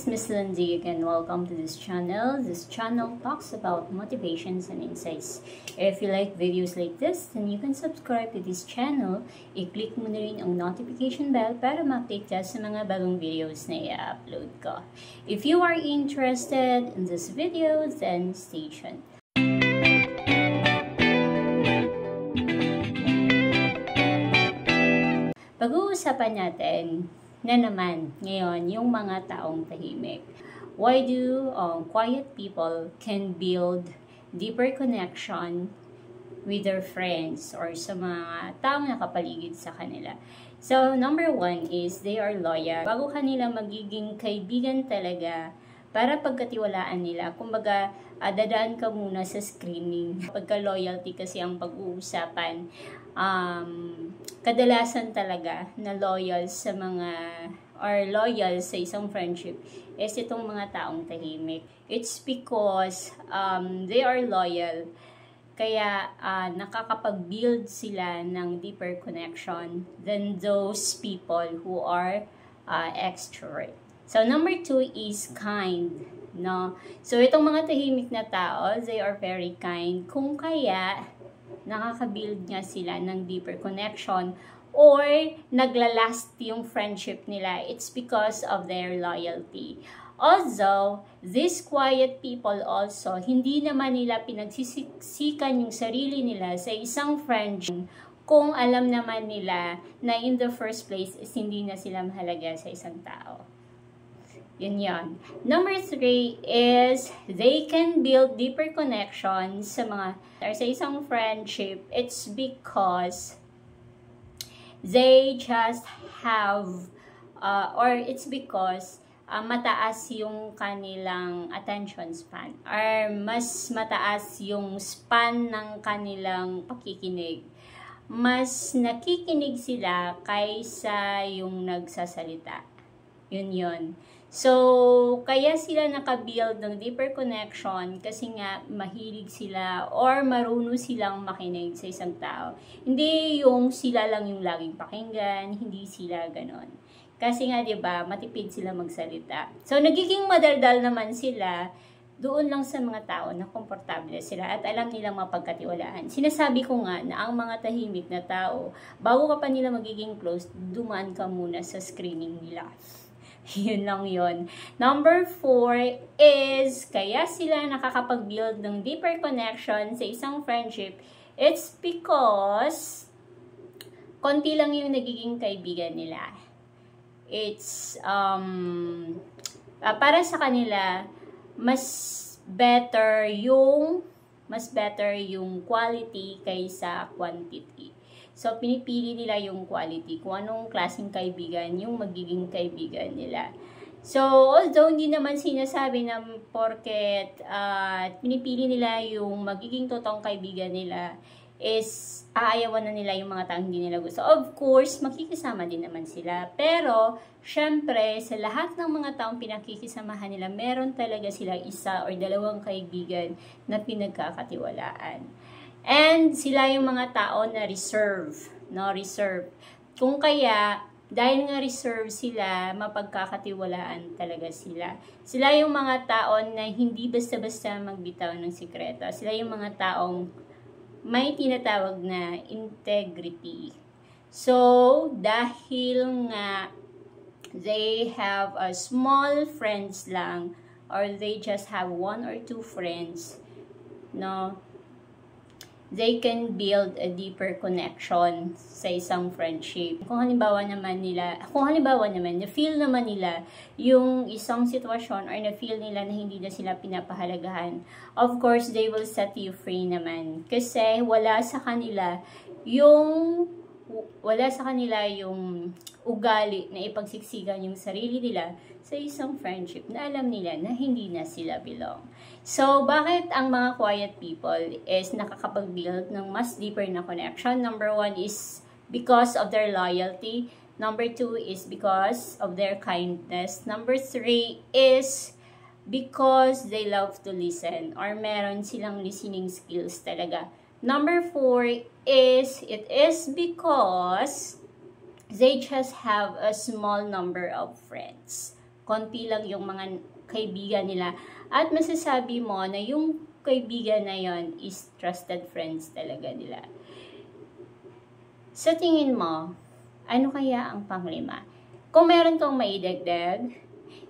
Miss Lindsay again. Welcome to this channel. This channel talks about motivations and insights. If you like videos like this, then you can subscribe to this channel. I-click mo na rin ang notification bell para ma-update ka sa mga bagong videos na i-upload ko. If you are interested in this video, then stay tuned. Pag-uusapan natin na naman ngayon yung mga taong tahimik. Why do quiet people can build deeper connection with their friends or sa mga taong nakapaligid sa kanila? So, number one is they are loyal. Bago kanila magiging kaibigan talaga, para pagkatiwalaan nila, kumbaga, dadaan ka muna sa screening. Pagka-loyalty kasi ang pag-uusapan, kadalasan talaga na loyal sa mga, or loyal sa isang friendship, is itong mga taong tahimik. It's because they are loyal. Kaya nakakapag-build sila ng deeper connection than those people who are extrovert. So, number two is kind, no? So, itong mga tahimik na tao, they are very kind. Kung kaya, nakaka-build nga sila ng deeper connection or naglalast yung friendship nila, it's because of their loyalty. Also, these quiet people also, hindi naman nila pinagsisiksikan yung sarili nila sa isang friendship kung alam naman nila na in the first place is hindi na sila mahalaga sa isang tao. Yun. Number three is they can build deeper connections sa isang friendship. It's because they just have it's because mataas yung kanilang attention span or mas mataas yung span ng kanilang pakikinig. Mas nakikinig sila kaysa yung nagsasalita. Yun. So, kaya sila nakabuild ng deeper connection kasi nga mahilig sila or marunong silang makinig sa isang tao. Hindi yung sila lang yung laging pakinggan, hindi sila ganon. Kasi nga, 'di ba, matipid sila magsalita. So, nagiging madaldal naman sila doon lang sa mga tao na komportable sila at alam nilang mapagkatiwalaan. Sinasabi ko nga na ang mga tahimik na tao, bago ka pa nila magiging close, dumaan ka muna sa screening nila. Yun lang yun. Number 4 is, kaya sila nakakapag-build ng deeper connection sa isang friendship. It's because konti lang yung nagiging kaibigan nila. It's, para sa kanila, mas better yung quality kaysa quantity. So, pinipili nila yung quality, kung anong klaseng kaibigan yung magiging kaibigan nila. So, although hindi naman sinasabi na porket pinipili nila yung magiging totoong kaibigan nila, is aayawan na nila yung mga taong hindi nila gusto. Of course, makikisama din naman sila. Pero, syempre, sa lahat ng mga taong pinakikisamahan nila, meron talaga sila isa or dalawang kaibigan na pinagkakatiwalaan. And sila yung mga tao na reserve. Kung kaya, dahil nga reserve sila, mapagkakatiwalaan talaga sila. Sila yung mga tao na hindi basta-basta magbitaw ng sikreto. Sila yung mga taong may tinatawag na integrity. So, dahil nga they have a small friends lang or they just have 1 or 2 friends, no? They can build a deeper connection sa isang friendship. Kung halimbawa naman, na-feel naman nila yung isang sitwasyon or na-feel nila na hindi na sila pinapahalagahan, of course, they will set you free naman. Kasi wala sa kanila yung ugali na ipagsiksikan yung sarili nila sa isang friendship na alam nila na hindi na sila belong. So, bakit ang mga quiet people is nakakapag-build ng mas deeper na connection? Number 1 is because of their loyalty. Number 2 is because of their kindness. Number 3 is because they love to listen or meron silang listening skills talaga. Number 4 is, it is because they just have a small number of friends. konti lang yung mga kaibigan nila. At masasabi mo na yung kaibigan na yon is trusted friends talaga nila. Sa tingin mo, ano kaya ang panglima? Kung meron kang maidagdag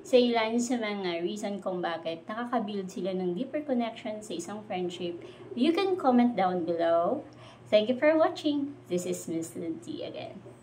sa ilan sa mga reason kung bakit nakakabuild sila ng deeper connection sa isang friendship, you can comment down below. Thank you for watching. This is Miss Lindsay again.